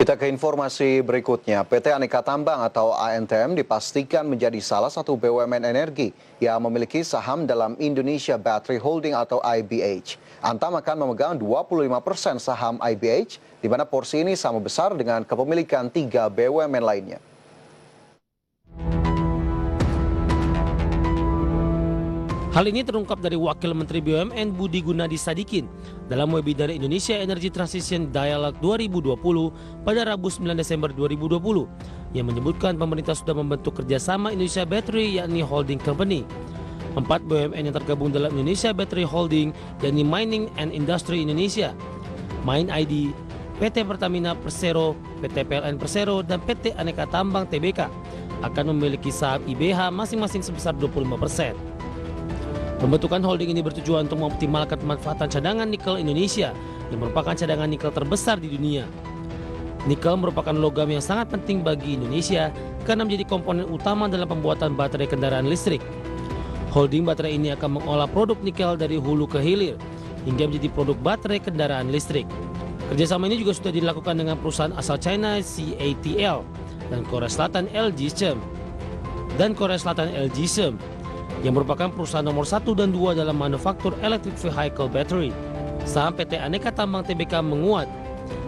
Kita ke informasi berikutnya. PT Aneka Tambang atau ANTM dipastikan menjadi salah satu BUMN energi yang memiliki saham dalam Indonesia Battery Holding atau IBH. Antam akan memegang 25% saham IBH, di mana porsi ini sama besar dengan kepemilikan 3 BUMN lainnya. Hal ini terungkap dari Wakil Menteri BUMN Budi Gunadi Sadikin dalam webinar Indonesia Energy Transition Dialogue 2020 pada Rabu 9 Desember 2020 yang menyebutkan pemerintah sudah membentuk kerjasama Indonesia Battery yakni holding company. 4 BUMN yang tergabung dalam Indonesia Battery Holding yakni Mining and Industry Indonesia, Mine ID, PT Pertamina Persero, PT PLN Persero, dan PT Aneka Tambang Tbk akan memiliki saham IBH masing-masing sebesar 25%. Pembentukan holding ini bertujuan untuk mengoptimalkan pemanfaatan cadangan nikel Indonesia yang merupakan cadangan nikel terbesar di dunia. Nikel merupakan logam yang sangat penting bagi Indonesia karena menjadi komponen utama dalam pembuatan baterai kendaraan listrik. Holding baterai ini akan mengolah produk nikel dari hulu ke hilir hingga menjadi produk baterai kendaraan listrik. Kerjasama ini juga sudah dilakukan dengan perusahaan asal China CATL dan Korea Selatan LG Chem yang merupakan perusahaan nomor 1 dan 2 dalam manufaktur electric vehicle battery. Saham PT Aneka Tambang Tbk menguat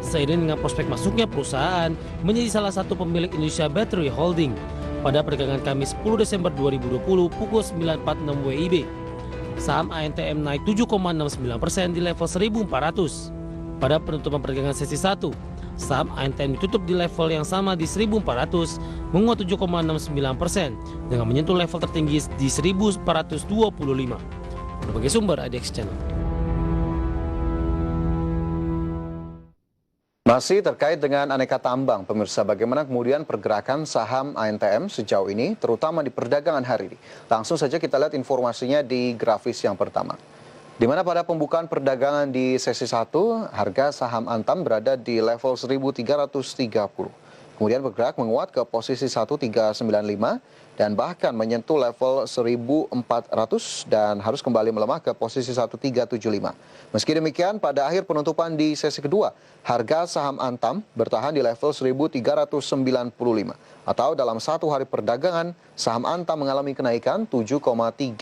seiring dengan prospek masuknya perusahaan menjadi salah satu pemilik Indonesia Battery Holding pada perdagangan Kamis 10 Desember 2020 pukul 9.46 WIB. Saham ANTM naik 7,69% di level 1.400. Pada penutupan perdagangan sesi 1, saham ANTM ditutup di level yang sama di 1.400, menguat 7,69% dengan menyentuh level tertinggi di 1.425. Berbagai sumber IDX Channel. Masih terkait dengan Aneka Tambang, pemirsa, bagaimana kemudian pergerakan saham ANTM sejauh ini, terutama di perdagangan hari ini. Langsung saja kita lihat informasinya di grafis yang pertama. Di mana pada pembukaan perdagangan di sesi 1, harga saham Antam berada di level 1.330. Kemudian bergerak menguat ke posisi 1.395 dan bahkan menyentuh level 1.400 dan harus kembali melemah ke posisi 1.375. Meski demikian, pada akhir penutupan di sesi kedua, harga saham Antam bertahan di level 1.395 atau dalam satu hari perdagangan, saham Antam mengalami kenaikan 7,31%.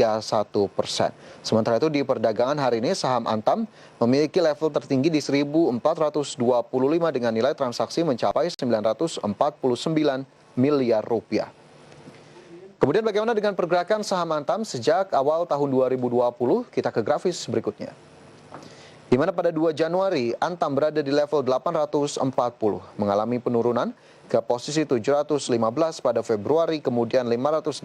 Sementara itu di perdagangan hari ini, saham Antam memiliki level tertinggi di 1.425 dengan nilai transaksi mencapai 949 miliar rupiah. Kemudian bagaimana dengan pergerakan saham Antam sejak awal tahun 2020? Kita ke grafis berikutnya. Di mana pada 2 Januari, Antam berada di level 840, mengalami penurunan ke posisi 715 pada Februari, kemudian 585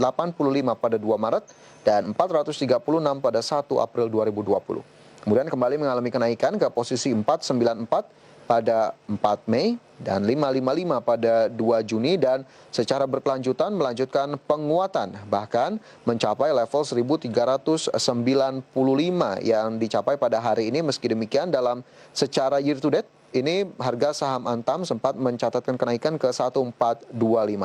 pada 2 Maret, dan 436 pada 1 April 2020. Kemudian kembali mengalami kenaikan ke posisi 494 pada 4 Mei dan 555 pada 2 Juni dan secara berkelanjutan melanjutkan penguatan bahkan mencapai level 1.395 yang dicapai pada hari ini. Meski demikian dalam secara year to date ini harga saham Antam sempat mencatatkan kenaikan ke 1425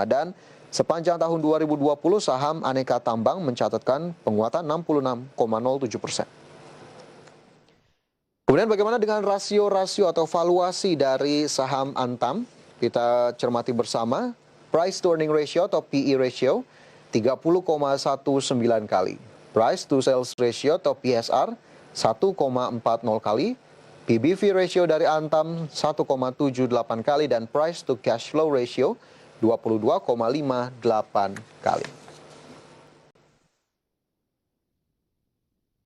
dan sepanjang tahun 2020 saham Aneka Tambang mencatatkan penguatan 66,07%. Kemudian bagaimana dengan rasio-rasio atau valuasi dari saham Antam? Kita cermati bersama. Price to earning ratio atau PE ratio 30,19 kali. Price to sales ratio atau PSR 1,40 kali. PBV ratio dari Antam 1,78 kali dan price to cash flow ratio 22,58 kali.